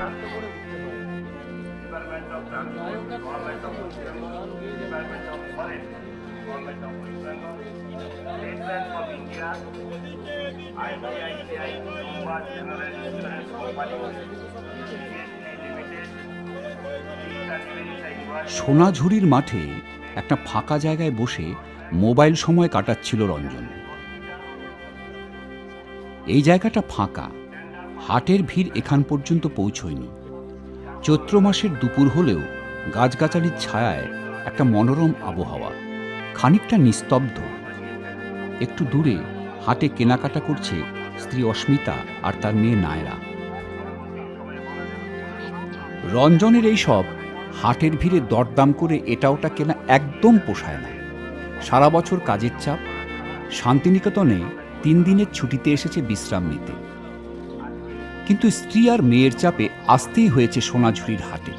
Department of Transport, Government of West Bengal, Department of Forest, Government of West Bengal, State Bank of India, ICICI Lombard General Insurance Company, CSC Limited, সোনাঝুরির মাঠে একটা ফাঁকা জায়গায় বসে mobile সময় কাটাচ্ছিল রঞ্জন। এই জায়গাটা ফাঁকা, হাটের ভিড় এখান পর্যন্ত পৌঁছয়নি। চৈত্র মাসের দুপুর হলেও গাছগাছালির ছায়ায় একটা মনোরম আবহাওয়া, খানিকটা নিস্তব্ধ। একটু দূরে হাটে কেনাকাটা করছে স্ত্রী অস্মিতা আর তার মেয়ে নায়রা। রঞ্জনের এই সব হাটের ভিড়ে দরদাম করে এটা ওটা কেনা একদম পোষায় না। সারা বছর কাজের চাপ, শান্তিনিকেতনে 3 দিনের ছুটিতে এসেছে বিশ্রাম নিতে। কিন্তু স্ত্রী আর মেয়ের চাপে আসতেই হয়েছে সোনাঝুরির হাটে।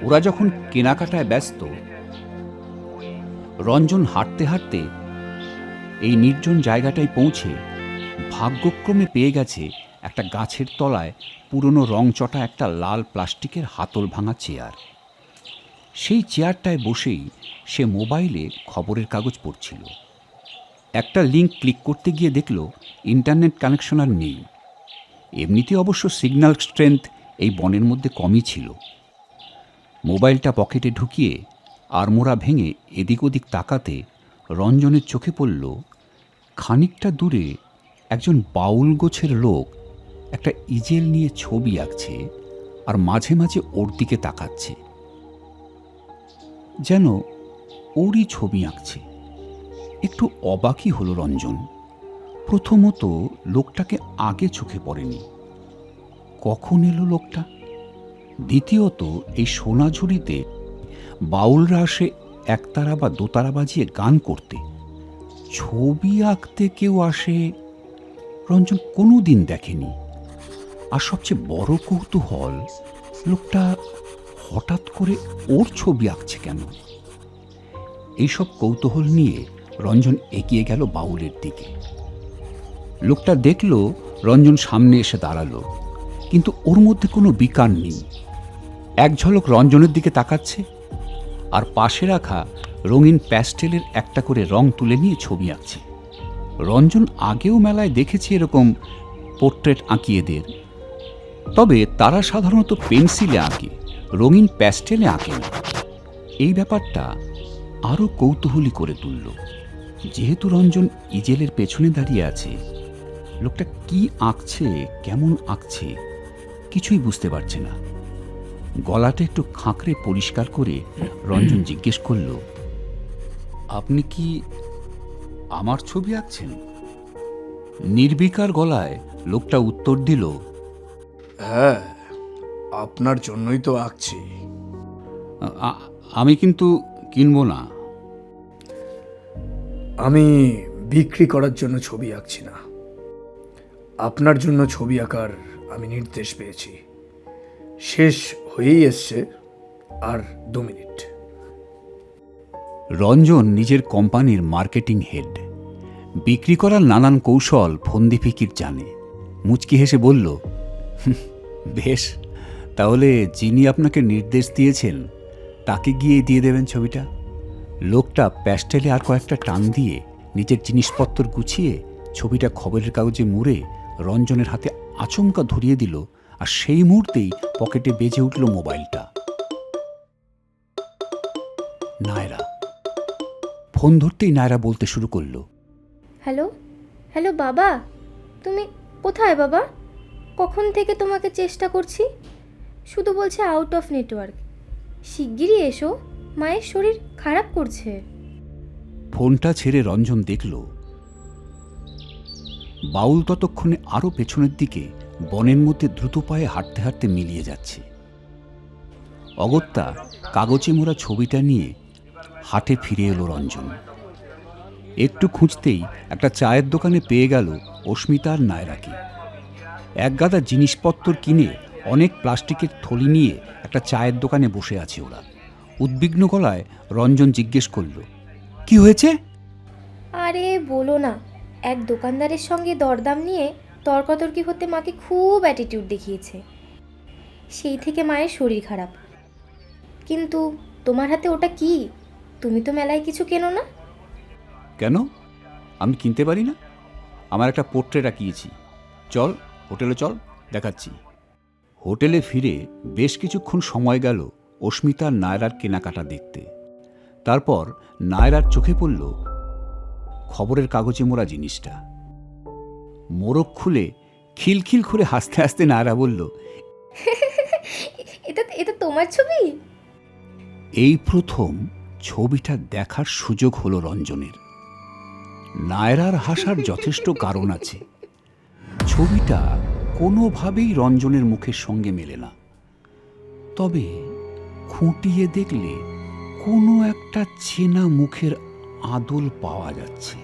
ওরা যখন কেনাকাটায় ব্যস্ত, রঞ্জন হাঁটতে হাঁটতে এই নির্জন জায়গাটায় পৌঁছে ভাগ্যক্রমে পেয়ে গেছে একটা গাছের তলায় পুরনো রংচটা একটা লাল প্লাস্টিকের হাতল ভাঙা চেয়ার। সেই চেয়ারটায় বসেই সে মোবাইলে খবরের কাগজ পড়ছিল। একটা লিঙ্ক ক্লিক করতে গিয়ে দেখল ইন্টারনেট কানেকশন আর নেই। এমনিতে অবশ্য সিগন্যাল স্ট্রেংথ এই বনের মধ্যে কমই ছিল। মোবাইলটা পকেটে ঢুকিয়ে আড়মোড়া ভেঙে এদিক ওদিক তাকাতে রঞ্জনের চোখে পড়ল খানিকটা দূরে একজন বাউল গোছের লোক একটা ইজেল নিয়ে ছবি আঁকছে আর মাঝে মাঝে ওর দিকে তাকাচ্ছে, যেন ওরই ছবি আঁকছে। একটু অবাকই হলো রঞ্জন। প্রথমত লোকটাকে আগে চোখে পড়েনি, কখন এলো লোকটা? দ্বিতীয়ত এই সোনাঝুরিতে বাউলরা আসে একতারা বা দোতারা বাজিয়ে গান করতে, ছবি আঁকতে কেউ আসে রঞ্জন কোনো দিন দেখেনি। আর সবচেয়ে বড় কৌতূহল, লোকটা হঠাৎ করে ওর ছবি আঁকছে কেন? এইসব কৌতূহল নিয়ে রঞ্জন এগিয়ে গেল বাউলের দিকে। লোকটা দেখল রঞ্জন সামনে এসে দাঁড়ালো, কিন্তু ওর মধ্যে কোনো বিকার নেই। এক ঝলক রঞ্জনের দিকে তাকাচ্ছে আর পাশে রাখা রঙিন প্যাস্টেলের একটা করে রং তুলে নিয়ে ছবি আঁকছে। রঞ্জন আগেও মেলায় দেখেছে এরকম পোর্ট্রেট আঁকিয়েদের, তবে তারা সাধারণত পেন্সিলে আঁকে, রঙিন প্যাস্টেলে আঁকে না। এই ব্যাপারটা আরও কৌতূহলী করে তুলল। যেহেতু রঞ্জন ইজেলের পেছনে দাঁড়িয়ে আছে, লোকটা কি আঁকছে, কেমন আঁকছে কিছুই বুঝতে পারছে না। গলাটা একটু খাঁকড়ে পরিষ্কার করে রঞ্জন জিজ্ঞেস করল, আপনি কি আমার ছবি আঁকছেন? নির্বিকার গলায় লোকটা উত্তর দিল, হ্যাঁ, আপনার জন্যই তো আঁকছি। আমি কিন্তু কিনব না। আমি বিক্রি করার জন্য ছবি আঁকছি না, আপনার জন্য ছবি আঁকার আমি নির্দেশ পেয়েছি। শেষ হয়েই এসছে, আর 2 মিনিট। রঞ্জন নিজের কোম্পানির মার্কেটিং হেড, বিক্রি করার নানান কৌশল ফন্দি ফিকির জানে। মুচকি হেসে বলল, বেশ, তাহলে যিনি আপনাকে নির্দেশ দিয়েছেন তাকে গিয়ে দিয়ে দেবেন ছবিটা। লোকটা প্যাস্টেলে আর কয়েকটা টান দিয়ে নিজের জিনিসপত্র গুছিয়ে ছবিটা খবরের কাগজে মুড়ে রঞ্জনের হাতে আচমকা ধরিয়ে দিল, আর সেই মুহূর্তেই পকেটে বেজে উঠল মোবাইলটা। নায়রা। ফোন ধরতেই নায়রা বলতে শুরু করলো, হ্যালো হ্যালো বাবা, তুমি কোথায় বাবা? কখন থেকে তোমাকে চেষ্টা করছি, শুধু বলছে আউট অফ নেটওয়ার্ক। শিগগিরই এসো, মায়ের শরীর খারাপ করছে। ফোনটা ছেড়ে রঞ্জন দেখল বাউল ততক্ষণে আরও পেছনের দিকে বনের মধ্যে দ্রুত পায়ে হাঁটতে হাঁটতে মিলিয়ে যাচ্ছে। অগত্যা কাগজে মোড়া ছবিটা নিয়ে হাটে ফিরে এলো রঞ্জন। একটু খুঁজতেই একটা চায়ের দোকানে পেয়ে গেল অস্মিতা আর নায়রাকে। এক গাদা জিনিসপত্র কিনে অনেক প্লাস্টিকের থলি নিয়ে একটা চায়ের দোকানে বসে আছে ওরা। উদ্বিগ্ন গলায় রঞ্জন জিজ্ঞেস করল, কি হয়েছে? আরে বলো না, এক দোকানদারের সঙ্গে দরদাম নিয়ে তর্কাতর্কি হতে মাকে খুব অ্যাটিটিউড দেখিয়েছে। সেই থেকে মায়ের শরীর খারাপ। কিন্তু তোমার হাতে ওটা কি? তুমি তো মেলায় কিছু কেনো না। কেন? আমি কিনতে পারি না? আমার একটা পোর্ট্রেট আঁকিয়েছি। চল হোটেলে চল, দেখাচ্ছি। হোটেলে ফিরে বেশ কিছুক্ষণ সময় গেল অস্মিতা আর নায়রার কেনাকাটা দেখতে। তারপর নায়রার চোখে পড়ল খবরের কাগজে মোড়া জিনিসটা। মোড়ক খুলে খিলখিল করে হাসতে হাসতে নায়রা বলল, এটা এটা তোমার ছবি? এই প্রথম ছবিটা দেখার সুযোগ হলো রঞ্জনের। নায়রার হাসার যথেষ্ট কারণ আছে। ছবিটা কোনোভাবেই রঞ্জনের মুখের সঙ্গে মেলে না। তবে খুঁটিয়ে দেখলে কোনো একটা চেনা মুখের আদল পাওয়া যাচ্ছে।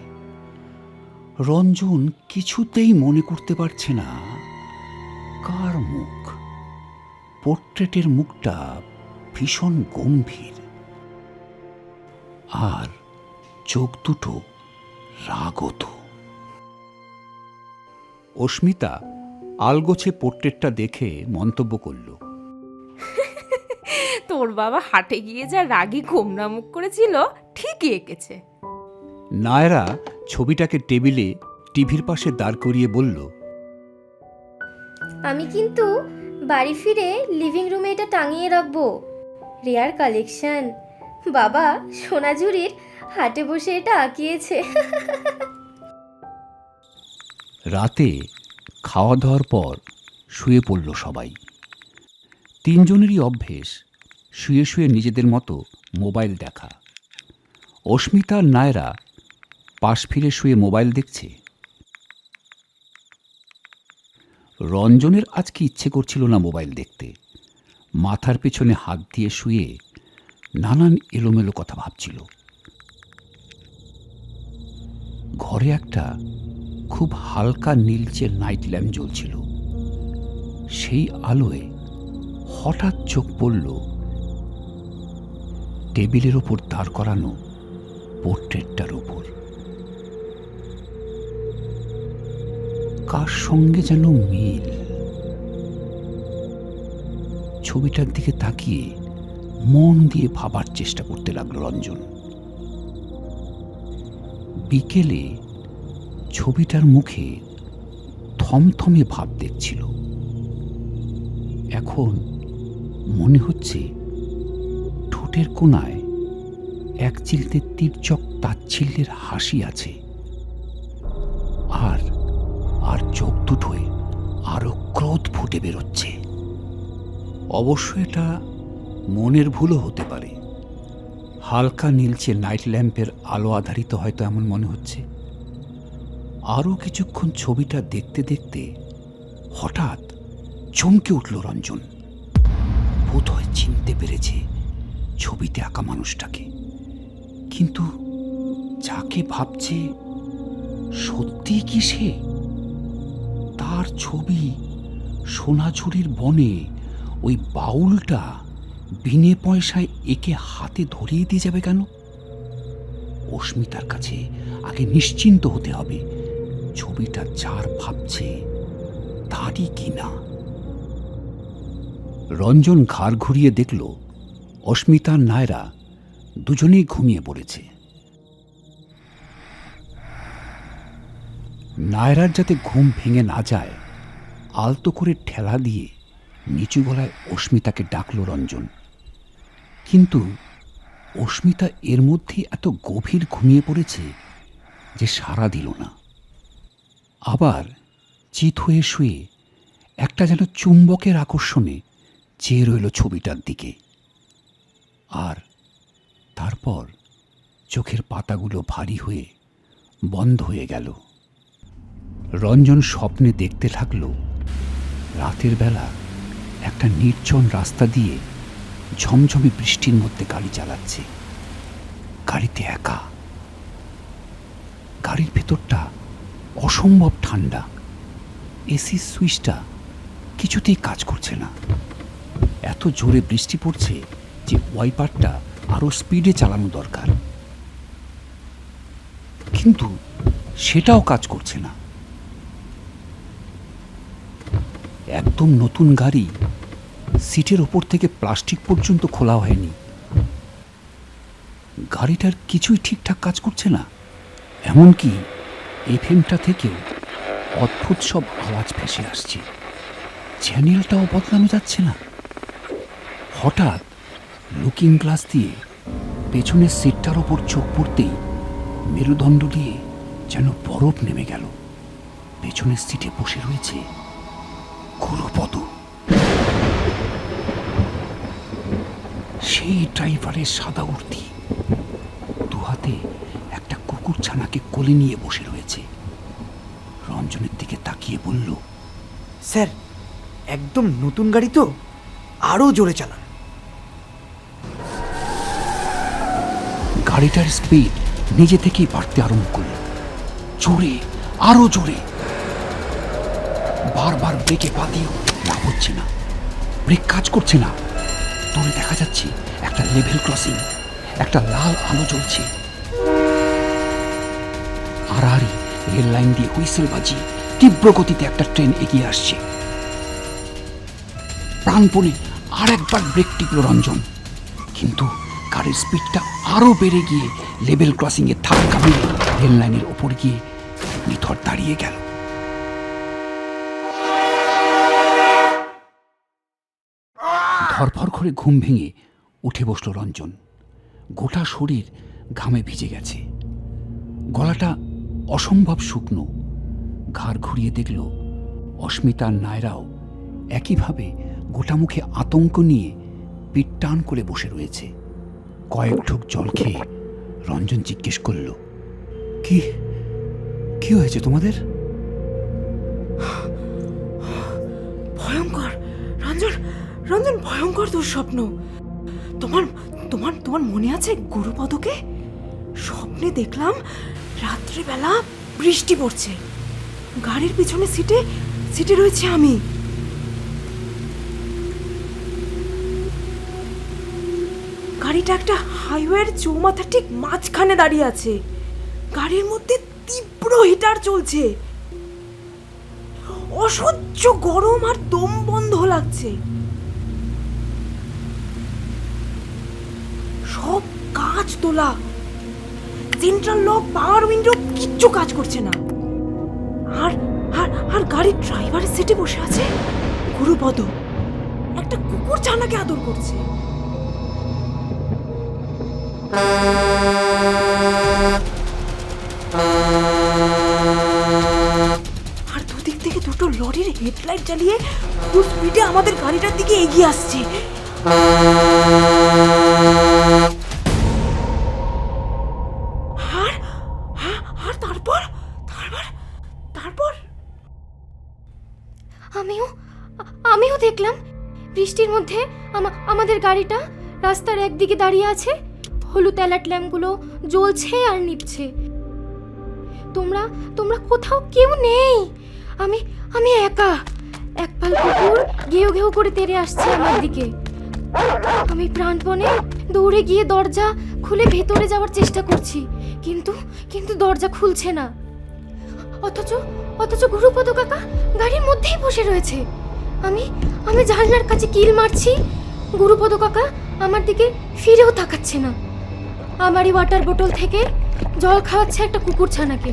রঞ্জন কিছুতেই মনে করতে পারছে না কার মুখ। পোর্ট্রেটের মুখটা ভীষণ গম্ভীর, আর চোখ দুটো রাগত। অস্মিতা আলগোছে পোর্ট্রেটটা দেখে মন্তব্য করল, তোর বাবা হাটে গিয়ে যা রাগী গোমরা মুখ করেছিল ঠিকই এঁকেছে। নায়রা ছবিটাকে টেবিলে টিভির পাশে দাঁড় করিয়ে বলল, আমি কিন্তু বাড়ি ফিরে লিভিং রুমে এটা টাঙিয়ে রাখবো। Rare collection. বাবা সোনাঝুরির হাটে বসে এটা আঁকিয়েছে। রাতে খাওয়া দাওয়ার পর শুয়ে পড়ল সবাই। তিনজনেরই অভ্যেস শুয়ে শুয়ে নিজেদের মতো মোবাইল দেখা। অস্মিতা আর নায়রা পাশ ফিরে শুয়ে মোবাইল দেখছে। রঞ্জনের আজকে ইচ্ছে করছিল না মোবাইল দেখতে। মাথার পেছনে হাত দিয়ে শুয়ে নানান এলোমেলো কথা ভাবছিল। ঘরে একটা খুব হালকা নীলচে নাইট ল্যাম্প জ্বলছিল। সেই আলোয় হঠাৎ চোখ পড়ল টেবিলের ওপর দাঁড় করানো পোর্ট্রেটটার উপর। কার সঙ্গে যেন মিল। ছবিটার দিকে তাকিয়ে মন দিয়ে ভাবার চেষ্টা করতে লাগলো রঞ্জন। বিকেলে ছবিটার মুখে থমথমে ভাব দেখছিল। এখন মনে হচ্ছে ঠোঁটের কোণায় এক চিলতে তীর্যক তাচ্ছিল্যের হাসি আছে, আর আর চোখ দুটোয় আরো ক্রোধ ফুটে বেরোচ্ছে। অবশ্য এটা মনের ভুলও হতে পারে। হালকা নীলচে নাইট ল্যাম্পের আলো আধারিত হয়তো এমন মনে হচ্ছে। আরও কিছুক্ষণ ছবিটা দেখতে দেখতে হঠাৎ চমকে উঠল রঞ্জন। বোধহয় চিনতে পেরেছে ছবিতে আঁকা মানুষটাকে। কিন্তু যাকে ভাবছে সত্যি কি সে? তার ছবি সোনাঝুরির বনে ওই বাউলটা বিনে পয়সায় একে হাতে ধরিয়ে দিয়ে যাবে কেন? অস্মিতার কাছে আগে নিশ্চিন্ত হতে হবে ছবিটা যার ভাবছে তারই কিনা। রঞ্জন ঘাড় ঘুরিয়ে দেখল অস্মিতা আর নায়রা দুজনেই ঘুমিয়ে পড়েছে। নায়রার যাতে ঘুম ভেঙে না যায় আলতো করে ঠেলা দিয়ে নিচু গলায় অস্মিতাকে ডাকল রঞ্জন। কিন্তু অস্মিতা এর মধ্যে এত গভীর ঘুমিয়ে পড়েছে যে সাড়া দিল না। আবার চিত হয়ে শুয়ে একটা যেন চুম্বকের আকর্ষণে চেয়ে রইল ছবিটার দিকে। আর তারপর চোখের পাতাগুলো ভারী হয়ে বন্ধ হয়ে গেল। রঞ্জন স্বপ্নে দেখতে থাকল রাতের বেলা একটা নির্জন রাস্তা দিয়ে ঝমঝমে বৃষ্টির মধ্যে গাড়ি চালাচ্ছে। গাড়িতে একা। গাড়ির ভেতরটা অসম্ভব ঠান্ডা। এসির সুইচটা কিছুতেই কাজ করছে না। এত জোরে বৃষ্টি পড়ছে যে ওয়াইপারটা আরো স্পিডে চালানো দরকার, কিন্তু সেটাও কাজ করছে না। একদম নতুন গাড়ি সিটের ওপর থেকে প্লাস্টিক পর্যন্ত খোলা হয়নি। গাড়িটার কিছুই ঠিকঠাক কাজ করছে না। এমনকি এফএমটা থেকেও অদ্ভুত সব আওয়াজ ভেসে আসছে। চ্যানেলটাও বদলানো যাচ্ছে না। হঠাৎ লুকিং গ্লাস দিয়ে পেছনের সিটটার ওপর চোখ পড়তেই মেরুদণ্ড দিয়ে যেন বরফ নেমে গেল। পেছনের সিটে বসে রয়েছে গুরুপদ। সেই ড্রাইভারের সাদা উর্দি, দুহাতে একটা কুকুর ছানাকে কোলে নিয়ে বসে রয়েছে। রঞ্জনের দিকে তাকিয়ে বলল, স্যার, একদম নতুন গাড়ি তো, আরও জোরে চালান। গাড়িটার স্পিড নিজে থেকেই বাড়তে আরম্ভ করল, জোরে, আরো জোরে। বারবার ব্রেকে পা দিয়েও লাভ হচ্ছে না, ব্রেক কাজ করছে না। দূরে দেখা যাচ্ছে একটা লেভেল ক্রসিং, একটা লাল আলো জ্বলছে। আড়াআড়ি রেল লাইন দিয়ে হুইসেল বাজিয়ে তীব্র গতিতে একটা ট্রেন এগিয়ে আসছে। প্রাণপণে আর একবার ব্রেক টিপল রঞ্জন, কিন্তু গাড়ির স্পিডটা আরো বেড়ে গিয়ে লেভেল ক্রসিং এ ধাক্কা মেরে রেল লাইনের ওপর গিয়ে নিথর দাঁড়িয়ে গেল। ধরফর করে ঘুম ভেঙে উঠে বসল রঞ্জন। গোটা শরীর ঘামে ভিজে গেছে, গলাটা অসম্ভব শুকনো। ঘাড় ঘুরিয়ে দেখল অস্মিতা আর নায়রাও একইভাবে গোটা মুখে আতঙ্ক নিয়ে পিঠ টান করে বসে রয়েছে। কয়েক ঢোক জল খেয়ে রঞ্জন জিজ্ঞেস করল, কি কি হয়েছে তোমাদের? ভয়ঙ্কর রঞ্জন, রঞ্জন ভয়ঙ্কর দুঃস্বপ্ন। তোমার তোমার তোমার মনে আছে গুরুপদকে? স্বপ্নে দেখলাম রাত্রিবেলা বৃষ্টি পড়ছে, গাড়ির পিছনে সিটে সিটে রয়েছে আমি। গাড়িটা একটা হাইওয়ের চৌমাথার ঠিক মাঝখানে দাঁড়িয়ে আছে। গাড়ির মধ্যে তীব্র হিটার চলছে, অসহ্য গরম আর দম বন্ধ লাগছে। সব কাঁচ তোলা, সেন্ট্রাল লক, পাওয়ার উইন্ডো কিচ্ছু কাজ করছে না। আর আর আর গাড়ির ড্রাইভারের সিটে বসে আছে গুরুপদ, একটা কুকুর ছানাকে আদর করছে। আর দুদিক থেকে দুটো লরির হেডলাইট জ্বালিয়ে ফুল স্পিডে আমাদের গাড়িটার দিকে এগিয়ে আসছে। আর তারপর তারপর তারপর আমিও দেখলাম বৃষ্টির মধ্যে আমাদের গাড়িটা রাস্তার একদিকে দাঁড়িয়ে আছে। হলুদ অ্যালার্ট ল্যাম্পগুলো জ্বলছে আর নিভছে। তোমরা কোথাও কেউ নেই। আমি একা। একপাল কুকুর ঘেউ ঘেউ করে তেড়ে আসছে আমার দিকে। আমি প্রাণপণে দৌড়ে গিয়ে দরজা খুলে ভেতরে যাওয়ার চেষ্টা করছি, কিন্তু দরজা খুলছে না। অথচ গুরুপদ কাকা গাড়ির মধ্যেই বসে রয়েছে। আমি জানলার কাছে কিল মারছি, গুরুপদ কাকা আমার দিকে ফিরেও তাকাচ্ছে না। আমারই ওয়াটার বোতল থেকে জল খাওয়াচ্ছে একটা কুকুর ছানাকে।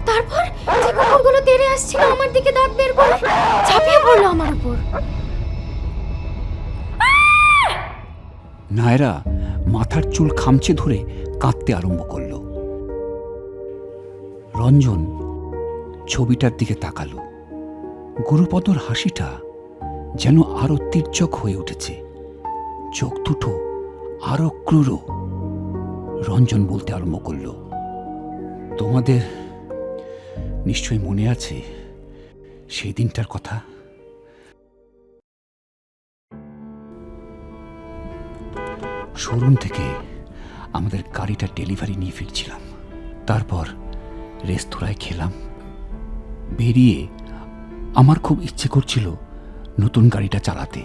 তারপর যে কুকুরগুলো তেড়ে আসছিল আমার দিকে দাঁত বের করে ঝাঁপিয়ে পড়লো আমার উপর। নায়রা মাথার চুল খামচে ধরে কাঁদতে আরম্ভ করল। রঞ্জন ছবিটার দিকে তাকালো। গুরুপদর হাসিটা যেন আরো তীর্যক হয়ে উঠেছে, চোখ দুটো আরো ক্রূর। রঞ্জন বলতে আরম্ভ করল, তোমাদের নিশ্চয়ই মনে আছে সেই দিনটার কথা? শোরুম থেকে আমাদের গাড়িটা ডেলিভারি নিয়ে ফিরছিলাম। তারপর রেস্তোরাঁয় খেলাম। বেরিয়ে আমার খুব ইচ্ছে করছিল নতুন গাড়িটা চালাতে।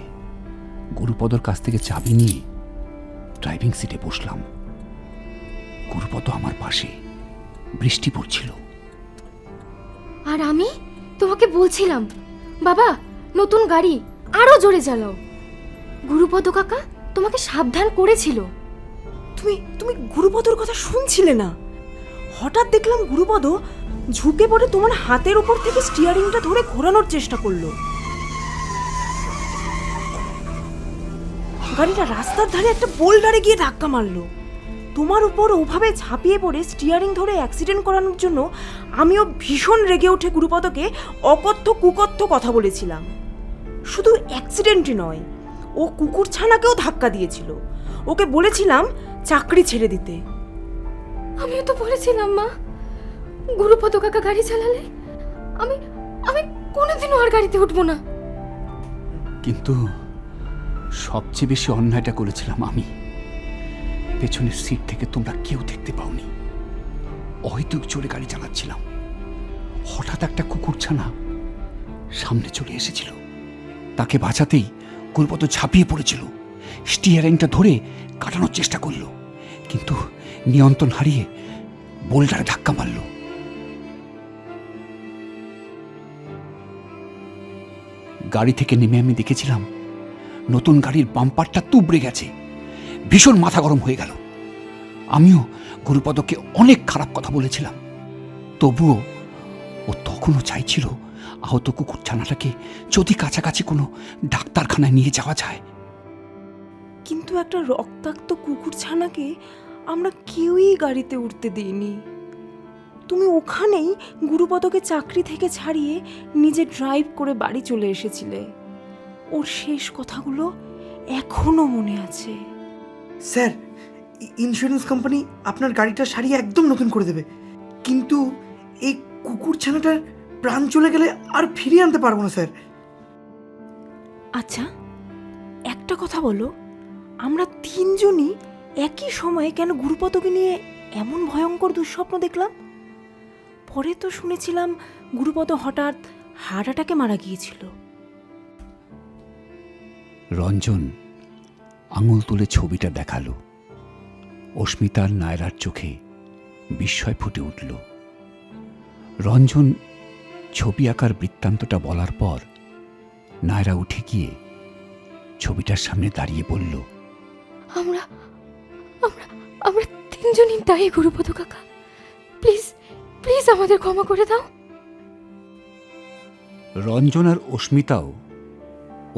গুরুপদর কাছ থেকে চাবি নিয়ে ড্রাইভিং সিটে বসলাম। গুরুপদ আমার পাশে। বৃষ্টি পড়ছিল। আর আমি তোমাকে বলছিলাম, বাবা নতুন গাড়ি, আরো জোরে চালাও। গুরুপদ কাকা তোমাকে সাবধান করেছিল। তুমি তুমি গুরুপদর কথা শুনছিলে না? হঠাৎ দেখলাম গুরুপদ ঝুঁকে পড়ে তোমার হাতের উপর থেকে স্টিয়ারিংটা ধরে ঘোরানোর চেষ্টা করলো। গাড়িটা রাস্তার ধারে একটা বোল্ডারে গিয়ে ধাক্কা মারলো। তোমার উপর ওভাবে ঝাঁপিয়ে পড়ে স্টিয়ারিং ধরে অ্যাক্সিডেন্ট করানোর জন্য আমিও ভীষণ রেগে উঠে গুরুপদকে অকথ্য কুকথ্য কথা বলেছিলাম। শুধু অ্যাক্সিডেন্টই নয়, ও কুকুর ছানাকেও ধাক্কা দিয়েছিল। ওকে বলেছিলাম চাকরি ছেড়ে দিতে। আমিও তো বলেছিলাম মা, গুরুপদ কাকা গাড়ি চালালে আমি আমি কোনোদিনও আর গাড়িতে উঠবো না। কিন্তু সবচেয়ে বেশি অন্যায়টা করেছিলাম আমি। পেছনের সিট থেকে তোমরা কেউ দেখতে পাওনি। অহেতুক জোরে গাড়ি চালাচ্ছিলাম। হঠাৎ একটা কুকুরছানা সামনে চলে এসেছিল। তাকে বাঁচাতেই গুরুপদ ঝাঁপিয়ে পড়েছিল। স্টিয়ারিংটা ধরে কাটানোর চেষ্টা করলো, কিন্তু নিয়ন্ত্রণ হারিয়ে বোল্ডারে ধাক্কা মারল। গাড়ি থেকে নেমে আমি দেখেছিলাম নতুন গাড়ির বাম্পারটা তুবড়ে গেছে। ভীষণ মাথা গরম হয়ে গেল। আমিও গুরুপদকে অনেক খারাপ কথা বলেছিলাম, তবুও ও তখনও চাইছিল আহত কুকুর ছানাটাকে যদি কাছাকাছি কোনো ডাক্তারখানায় নিয়ে যাওয়া যায়। কিন্তু একটা রক্তাক্ত কুকুর ছানাকে আমরা কেউই গাড়িতে উঠতে দিইনি। তুমি ওখানেই গুরুপদকে চাকরি থেকে ছাড়িয়ে নিজে ড্রাইভ করে বাড়ি চলে এসেছিলে। ওর শেষ কথাগুলো এখনো মনে আছে। স্যার, ইন্স্যুরেন্স কোম্পানি আপনার গাড়িটা সারিয়ে একদম নতুন করে দেবে, কিন্তু এই কুকুর ছানাটার প্রাণ চলে গেলে আর ফিরিয়ে আনতে পারবো না স্যার। আচ্ছা, একটা কথা বলো, আমরা তিনজনই একই সময়ে কেন গুরুপদকে নিয়ে এমন ভয়ঙ্কর দুঃস্বপ্ন দেখলাম? পরে তো শুনেছিলাম গুরুপদ হঠাৎ হার্ট অ্যাটাকে মারা গিয়েছিল। রঞ্জন আঙুল তুলে ছবিটা দেখালো। অস্মিতার নায়রার চোখে বিস্ময় ফুটে উঠল। রঞ্জন ছবি আঁকার বৃত্তান্তটা বলার পর নায়রা উঠে গিয়ে ছবিটার সামনে দাঁড়িয়ে বলল, আমরা আমরা আমরা তিনজনই দায়ী গুরুপদ কাকা। প্লিজ প্লিজ আমাদের ক্ষমা করে দাও। রঞ্জন আর অস্মিতাও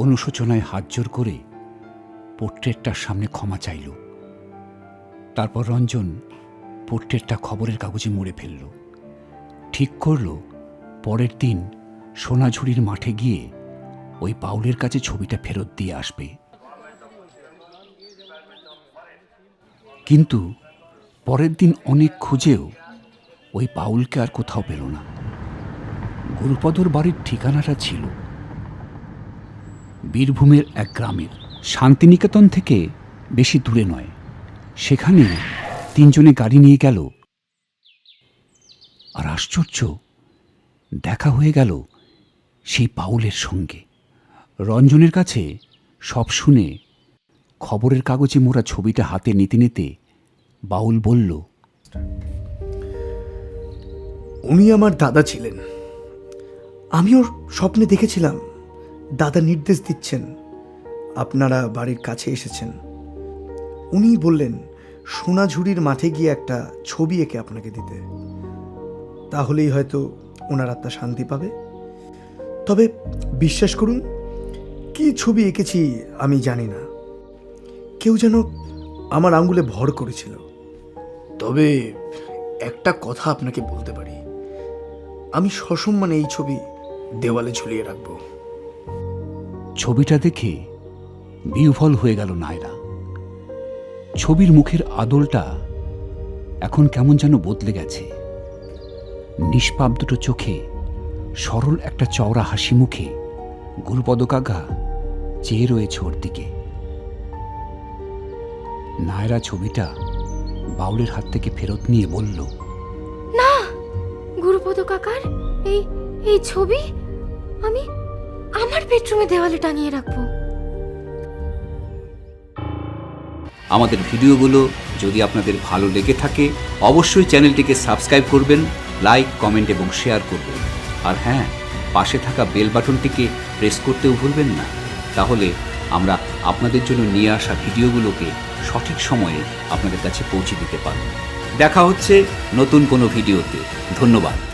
অনুশোচনায় হাত জোর করে পোর্ট্রেটটার সামনে ক্ষমা চাইল। তারপর রঞ্জন পোর্ট্রেটটা খবরের কাগজে মুড়ে ফেলল। ঠিক করল পরের দিন সোনাঝুরির মাঠে গিয়ে ওই বাউলের কাছে ছবিটা ফেরত দিয়ে আসবে। কিন্তু পরের দিন অনেক খুঁজেও ওই বাউলকে আর কোথাও পেল না। গুরুপদর বাড়ির ঠিকানাটা ছিল বীরভূমের এক গ্রামের, শান্তিনিকেতন থেকে বেশি দূরে নয়। সেখানে তিনজনে গাড়ি নিয়ে গেল, আর আশ্চর্য, দেখা হয়ে গেল সেই বাউলের সঙ্গে। রঞ্জনের কাছে সব শুনে খবরের কাগজে মোড়া ছবিটা হাতে নিতে নিতে বাউল বলল, উনি আমার দাদা ছিলেন। আমি ওর স্বপ্নে দেখেছিলাম দাদা নির্দেশ দিচ্ছেন, আপনারা বাড়ির কাছে এসেছেন। উনি বললেন সোনাঝুরির মাঠে গিয়ে একটা ছবি এঁকে আপনাকে দিতে, তাহলেই হয়তো ওনার আত্মা শান্তি পাবে। তবে বিশ্বাস করুন, কি ছবি এঁকেছি আমি জানি না। কেউ যেন আমার আঙ্গুলে ভর করেছিল। তবে একটা কথা আপনাকে বলতে পারি, আমি সসম্মানে এই ছবি দেওয়ালে ঝুলিয়ে রাখব। ছবিটা দেখে বিহ্বল হয়ে গেল নায়রা। ছবির মুখের আদলটা এখন কেমন যেন বদলে গেছে। নিষ্পাপ দুটো চোখে সরল একটা চওড়া হাসি মুখে গুরুপদ কাকা চেয়ে রয়েছে ওর দিকে। নায়রা ছবিটা বাউলের হাত থেকে ফেরত নিয়ে বলল, না, গুরুপদ কাকার এই এই ছবি আমি আমার বেডরুমে দেওয়ালে টাঙিয়ে রাখবো। আমাদের ভিডিওগুলো যদি আপনাদের ভালো লেগে থাকে অবশ্যই চ্যানেলটিকে সাবস্ক্রাইব করবেন, লাইক, কমেন্ট এবং শেয়ার করবেন। আর হ্যাঁ, পাশে থাকা বেল বাটনটিকে প্রেস করতেও ভুলবেন না। তাহলে আমরা আপনাদের জন্য নিয়ে আসা ভিডিওগুলোকে সঠিক সময়ে আপনাদের কাছে পৌঁছে দিতে পারব। দেখা হচ্ছে নতুন কোনো ভিডিওতে। ধন্যবাদ।